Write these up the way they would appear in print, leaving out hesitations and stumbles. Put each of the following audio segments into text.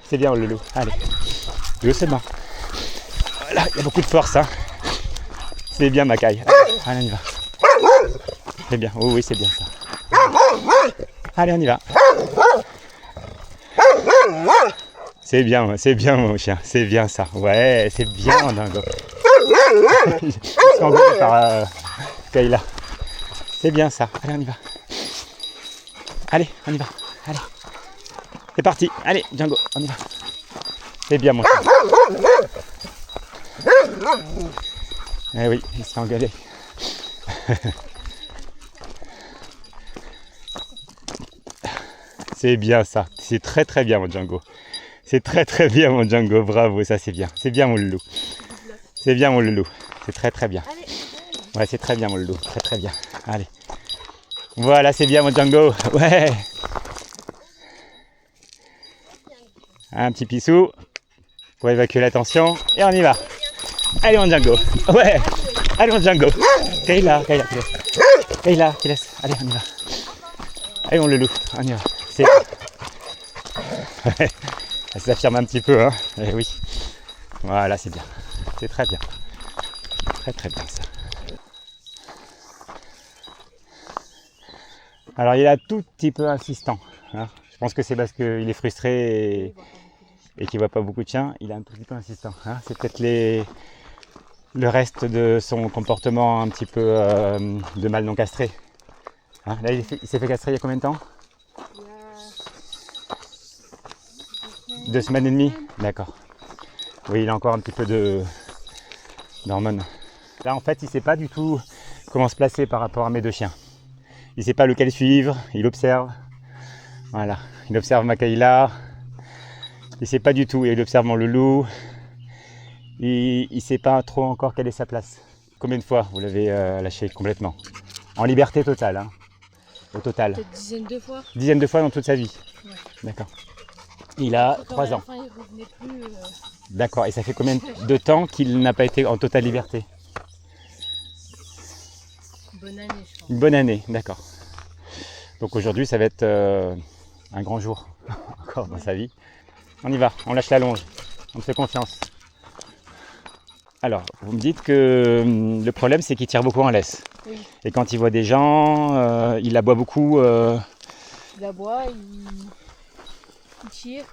C'est bien, le loup. Allez, doucement. Voilà, il y a beaucoup de force. Hein. C'est bien, Macaille. Allez, on y va. C'est bien. Oh, oui, c'est bien ça. Allez, on y va. C'est bien, mon chien. C'est bien ça. Ouais, c'est bien, mon dingo. Il se fait engueuler par Kayla. C'est bien ça. Allez, on y va. Allez, on y va. Allez. C'est parti. Allez, Django, on y va. C'est bien, mon chien. Eh oui, il se fait engueuler. C'est bien ça. C'est très très bien, mon Django. C'est très très bien, mon Django. Bravo, ça c'est bien. C'est bien, mon loulou. C'est bien, mon loulou. C'est très très bien. Ouais, c'est très bien, mon loulou. Très très bien. Allez. Voilà, c'est bien, mon Django. Ouais. Un petit pissou pour évacuer la tension. Et on y va. Allez, mon Django. Ouais. Allez, mon Django. Kayla, qui laisse. Kayla, qui laisse. Allez, on y va. Allez, mon loulou. On y va. C'est... Ouais. Ça s'affirme un petit peu, hein. Eh oui. Voilà, c'est bien. C'est très bien. Très très bien ça. Alors, il est un tout petit peu insistant. Hein. Je pense que c'est parce qu'il est frustré et qu'il ne voit pas beaucoup de chiens. Il est un tout petit peu insistant. Hein. C'est peut-être le reste de son comportement un petit peu de mâle non castré. Hein. Là, il s'est fait castrer il y a combien de temps? 2 semaines et demie. D'accord. Oui, il a encore un petit peu d'hormones. Là, en fait, il ne sait pas du tout comment se placer par rapport à mes deux chiens. Il ne sait pas lequel suivre, il observe. Voilà, il observe ma Kayla. Il ne sait pas du tout, il observe mon loulou. Il ne sait pas trop encore quelle est sa place. Combien de fois vous l'avez lâché complètement? En liberté totale, hein. Au total. Peut-être dizaines de fois. Dizaines de fois dans toute sa vie. Ouais. D'accord. Il a 3 ans. Fin, il revenait plus, D'accord. Et ça fait combien de temps qu'il n'a pas été en totale liberté? Une bonne année, je pense. Une bonne année, d'accord. Donc aujourd'hui, ça va être un grand jour encore dans sa vie. On y va, on lâche la longe. On me fait confiance. Alors, vous me dites que le problème, c'est qu'il tire beaucoup en laisse. Oui. Et quand il voit des gens, il aboie beaucoup. Il aboie, il tire.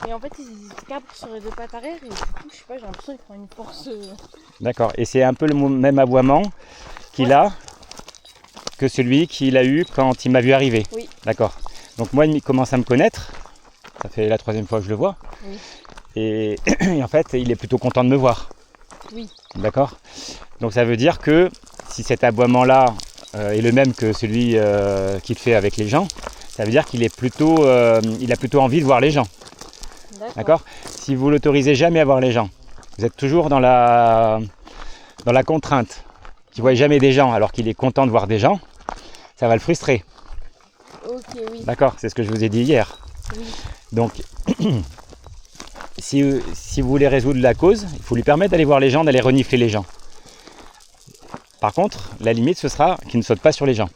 Et en fait, il se cabre sur les deux pattes arrière. Et du coup, je sais pas, j'ai l'impression qu'il prend une force. D'accord. Et c'est un peu le même aboiement qu'il a que celui qu'il a eu quand il m'a vu arriver. Oui. D'accord. Donc moi, il commence à me connaître. Ça fait la 3e fois que je le vois. Oui. Et en fait, il est plutôt content de me voir. Oui. D'accord. Donc ça veut dire que si cet aboiement-là est le même que celui qu'il fait avec les gens, ça veut dire qu'il est plutôt, il a plutôt envie de voir les gens. D'accord. Si vous l'autorisez jamais à voir les gens, vous êtes toujours dans la contrainte, qu'il ne voit jamais des gens alors qu'il est content de voir des gens, ça va le frustrer. Ok, oui. D'accord, c'est ce que je vous ai dit hier. Oui. Donc, si vous voulez résoudre la cause, il faut lui permettre d'aller voir les gens, d'aller renifler les gens. Par contre, la limite, ce sera qu'il ne saute pas sur les gens.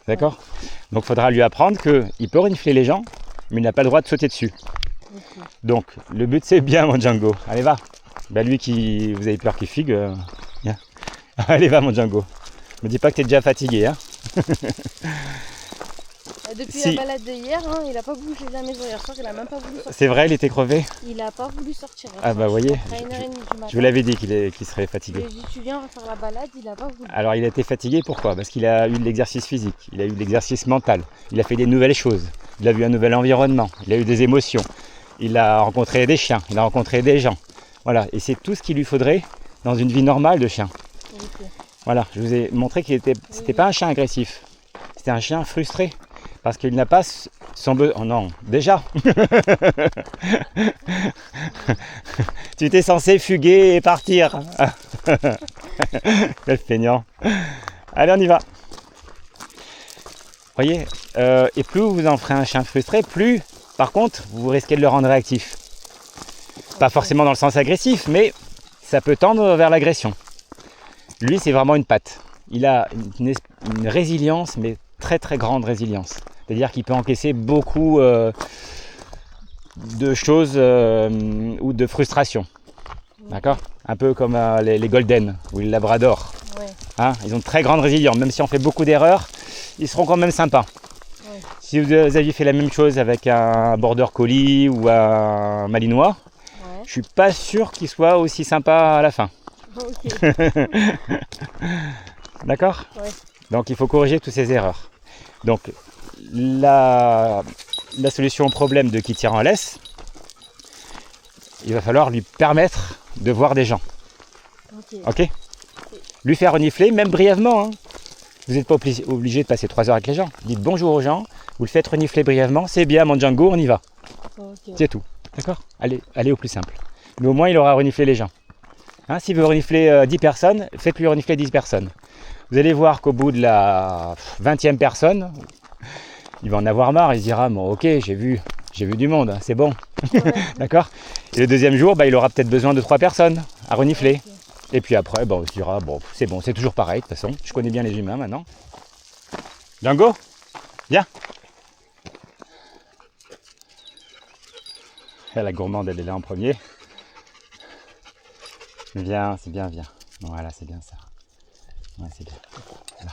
D'accord. Donc, il faudra lui apprendre qu'il peut renifler les gens, mais il n'a pas le droit de sauter dessus. Okay. Donc, le but, c'est bien, mon Django. Allez, va. Ben, lui, vous avez peur qu'il figue. Viens. Allez, va, mon Django. Me dis pas que tu es déjà fatigué. Hein. Depuis la balade d'hier, hein, il n'a pas bougé de la maison hier soir, il n'a même pas voulu sortir. C'est vrai, il était crevé? Il n'a pas voulu sortir. Ah bah voyez, je vous l'avais dit qu'il serait fatigué. J'ai dit tu viens faire la balade, il n'a pas voulu. Alors il a été fatigué, pourquoi? Parce qu'il a eu de l'exercice physique, il a eu de l'exercice mental, il a fait des nouvelles choses, il a vu un nouvel environnement, il a eu des émotions, il a rencontré des chiens, il a rencontré des gens. Voilà, et c'est tout ce qu'il lui faudrait dans une vie normale de chien. Okay. Voilà, je vous ai montré qu'il était, c'était pas un chien agressif, c'était un chien frustré. Parce qu'il n'a pas son besoin. Oh non, déjà. Tu étais censé fuguer et partir. Quel feignant. Allez, on y va. Voyez, et plus vous en ferez un chien frustré, plus, par contre, vous risquez de le rendre réactif. Pas forcément dans le sens agressif, mais ça peut tendre vers l'agression. Lui, c'est vraiment une patte. Il a une résilience, mais très très grande résilience. C'est-à-dire qu'il peut encaisser beaucoup de choses ou de frustration. D'accord? Un peu comme les Golden ou les Labrador. Ouais. Hein, ils ont très grande résilience. Même si on fait beaucoup d'erreurs, ils seront quand même sympas. Ouais. Si vous aviez fait la même chose avec un Border Collie ou un Malinois, Ouais. je suis pas sûr qu'ils soient aussi sympas à la fin. Ok. D'accord? Ouais. Donc il faut corriger toutes ces erreurs. Donc la solution au problème de qui tire en laisse, il va falloir lui permettre de voir des gens. Ok. Ok? Lui faire renifler, même brièvement. Hein. Vous n'êtes pas obligé de passer 3 heures avec les gens. Dites bonjour aux gens, vous le faites renifler brièvement, c'est bien mon Django, on y va. Ok. C'est tout. D'accord? Allez au plus simple. Mais au moins il aura reniflé les gens. Hein, s'il veut renifler 10 personnes, faites-lui renifler 10 personnes. Vous allez voir qu'au bout de la 20e personne, il va en avoir marre, il se dira bon ok, j'ai vu du monde, c'est bon. Ouais. D'accord? Et le deuxième jour, il aura peut-être besoin de 3 personnes à renifler. Ok. Et puis après, on se dira bon, c'est toujours pareil de toute façon. Je connais bien les humains maintenant. Django, viens. Et la gourmande, elle est là en premier. Viens, c'est bien, viens. Voilà, c'est bien ça. Ouais, c'est bien. Là.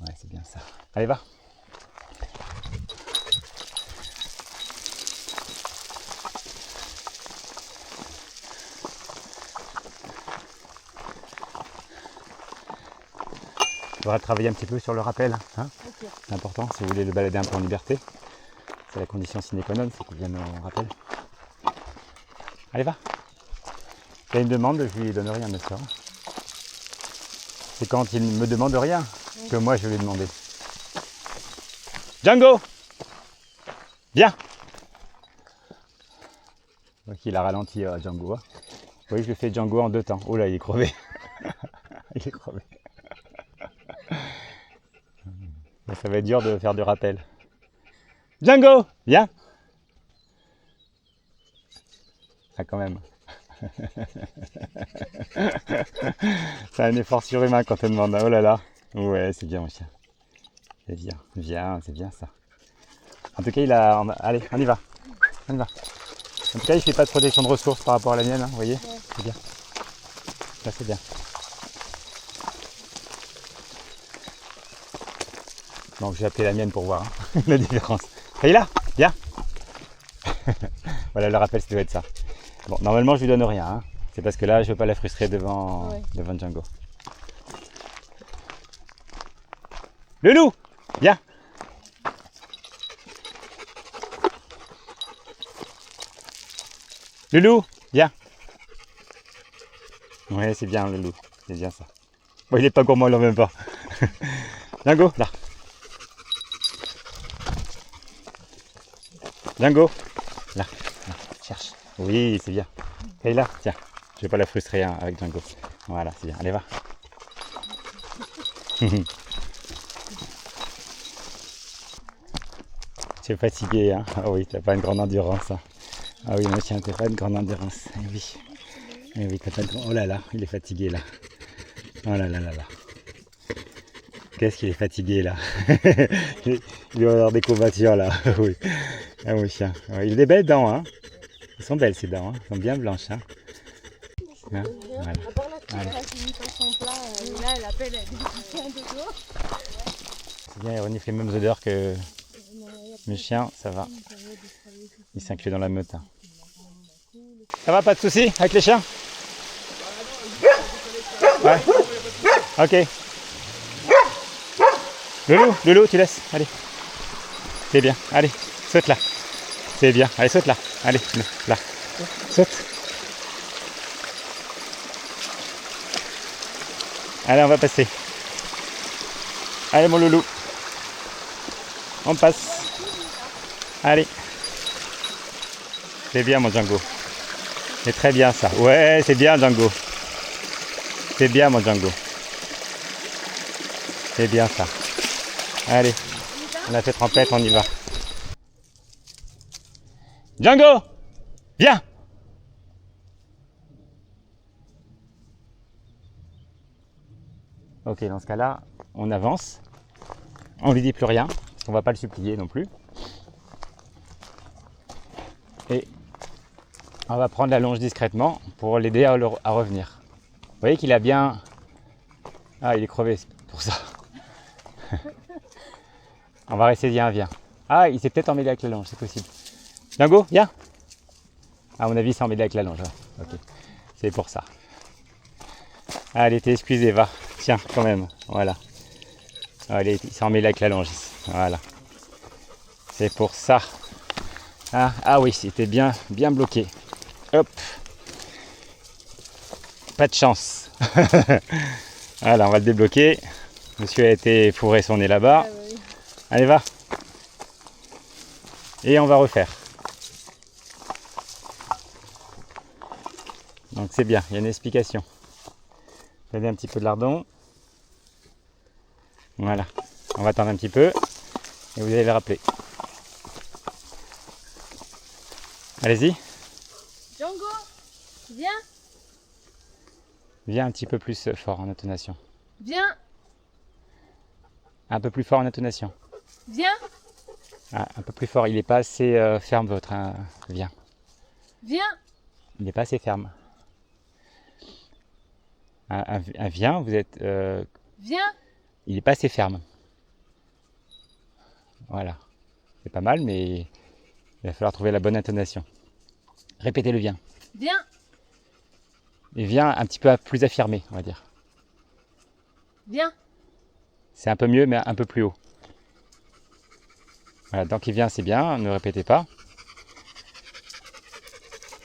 Ouais, c'est bien ça. Allez, va. Il faudra travailler un petit peu sur le rappel. Hein, Ok. c'est important si vous voulez le balader un peu en liberté. C'est la condition sine qua non, c'est qu'il vienne au rappel. Allez, va. Il y a une demande, je lui donne rien de ça. C'est quand il me demande rien que moi je vais lui demander. Django, viens. Donc il a ralenti Django. Hein. Vous voyez, je lui fais Django en 2 temps. Oh là, il est crevé. Il est crevé. Ça va être dur de faire du rappel. Django, viens. Ah, quand même. C'est un effort surhumain quand on demande. Oh là là. Ouais, c'est bien mon chien. C'est bien, viens, c'est bien ça. En tout cas, il a... Allez, on y va. On y va. En tout cas, il ne fait pas de protection de ressources par rapport à la mienne, hein, vous voyez? Ouais. C'est bien. Là, c'est bien. Donc, j'ai appelé la mienne pour voir hein, la différence. Et là, viens. Voilà, le rappel, ça doit être ça. Bon, normalement, je lui donne rien. Hein. C'est parce que là, je ne veux pas la frustrer devant Django. Le loup, viens. Le loup, viens. Oui, c'est bien le loup. C'est bien ça. Bon, il n'est pas gourmand, il n'en même pas. Django, là. Django, là. Cherche. Oui, c'est bien. Et là, tiens. Je ne vais pas la frustrer hein, avec Django. Voilà, c'est bien. Allez, va. Tu es fatigué, hein? Ah oui, tu n'as pas une grande endurance. Hein. Ah oui, mon chien, tu n'as pas une grande endurance. Eh oui. Eh oui, t'as pas de... Oh là là, il est fatigué là. Oh là là là là. Qu'est-ce qu'il est fatigué là. Il doit avoir des courbatures là. Oui. Ah mon chien. Ouais, il a des belles dents, hein. Elles sont belles ces dents, hein. Elles sont bien blanches. Hein. Hein, voilà. À part la petite là qui lui passe son plat, là elle appelle, elle dit un de toi. C'est bien, il renifle les mêmes odeurs que mes chiens, ça va. Il s'inclut dans la meute. Hein. Ça va, pas de soucis avec les chiens? Ouais. Ok. Loulou, tu laisses. Allez. C'est bien. Allez, saute là. C'est bien. Allez, saute là. Allez, là. Saute. Allez, on va passer. Allez, mon loulou. On passe. Allez. C'est bien, mon Django. C'est très bien ça. Ouais, c'est bien, Django. C'est bien, mon Django. C'est bien ça. Allez. On a fait trempette, on y va. Django, viens. Ok, dans ce cas-là, on avance. On lui dit plus rien, parce qu'on va pas le supplier non plus. Et on va prendre la longe discrètement pour l'aider à revenir. Vous voyez qu'il a bien... Ah, il est crevé, c'est pour ça. On va rester bien, viens. Ah, il s'est peut-être emmêlé avec la longe, c'est possible. Django, viens. À mon avis, il s'est emmêlé avec la longe. Ouais. Ok, c'est pour ça. Allez, t'es excusé, va. Tiens, quand même, voilà. Allez, il s'est emmêlé avec la longe ici. Voilà. C'est pour ça. Ah oui, c'était bien bloqué. Hop. Pas de chance. Voilà, on va le débloquer. Monsieur a été fourré son nez là-bas. Ah, bah oui. Allez, va. Et on va refaire. Donc c'est bien, il y a une explication. Donnez un petit peu de lardon. Voilà. On va attendre un petit peu. Et vous allez le rappeler. Allez-y. Django, viens. Viens un petit peu plus fort en intonation. Viens. Un peu plus fort en intonation. Viens. Ah, un peu plus fort, il n'est pas assez ferme votre. Viens. Viens. Il n'est pas assez ferme. Un viens, vous êtes. Viens. Il n'est pas assez ferme. Voilà. C'est pas mal, mais il va falloir trouver la bonne intonation. Répétez le viens. Viens. Et viens un petit peu plus affirmé, on va dire. Viens. C'est un peu mieux, mais un peu plus haut. Voilà, donc il vient, c'est bien, ne répétez pas.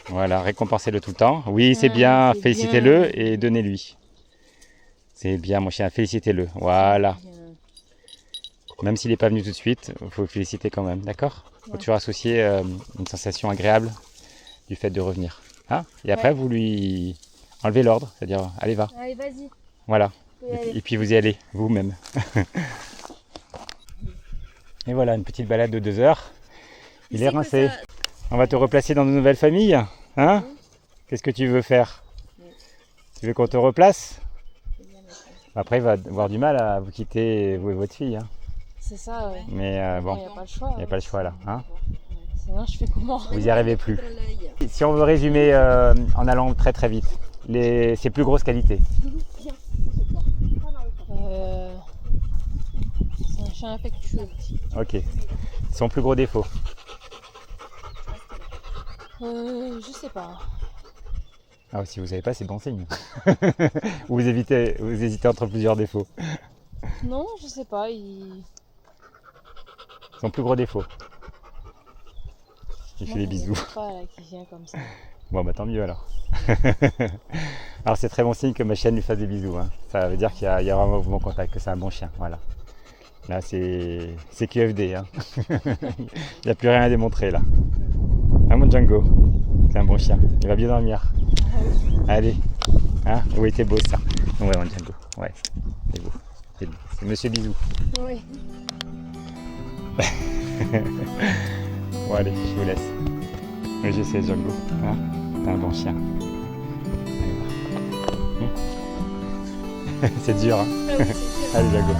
Voilà, récompensez-le tout le temps. Oui, c'est bien, c'est félicitez-le bien. et donnez-lui. C'est bien, mon chien, félicitez-le. Voilà. Même s'il n'est pas venu tout de suite, il faut le féliciter quand même, d'accord ? Il faut Ouais. toujours associer une sensation agréable du fait de revenir. Hein ? Et après, vous lui enlevez l'ordre, c'est-à-dire, allez, va. Allez, vas-y. Voilà. Faut y aller. Et puis vous y allez, vous-même. Et voilà, une petite balade de 2 heures. Il est rincé. On va te replacer dans de nouvelles familles. Hein ? Qu'est-ce que tu veux faire ? Tu veux qu'on te replace ? Après, il va avoir du mal à vous quitter, vous et votre fille. Hein. C'est ça, ouais. Mais Il bon, n'y a pas le choix. il n'y a pas le choix là. Hein. Sinon, je fais comment ? Vous n'y arrivez plus. Si on veut résumer en allant très très vite, ses plus grosses qualités. C'est un chien affectueux. Ok. Son plus gros défaut. Je sais pas. Ah, si vous savez pas, c'est bon signe. Ou vous hésitez entre plusieurs défauts. Non, je sais pas. Il... Son plus gros défaut. Il fait Moi, des j'en ai bisous. pas là qui vient comme ça. Bon, bah tant mieux alors. Alors c'est très bon signe que ma chienne lui fasse des bisous. Hein. Ça veut dire qu'il y a vraiment bon contact, que c'est un bon chien. Voilà. Là c'est QFD. Hein. Il n'y a plus rien à démontrer là. Ah mon Django, c'est un bon chien. Il va bien dormir. Allez. Hein, oui, t'es beau ça. Ouais, mon Django. Ouais, c'est beau. C'est Monsieur Bisou. Oui. Bon allez, je vous laisse. Oui, je sais Django. Hein, t'es un bon chien. Allez, va. C'est dur, hein. Ah oui, c'est sûr. Allez Django.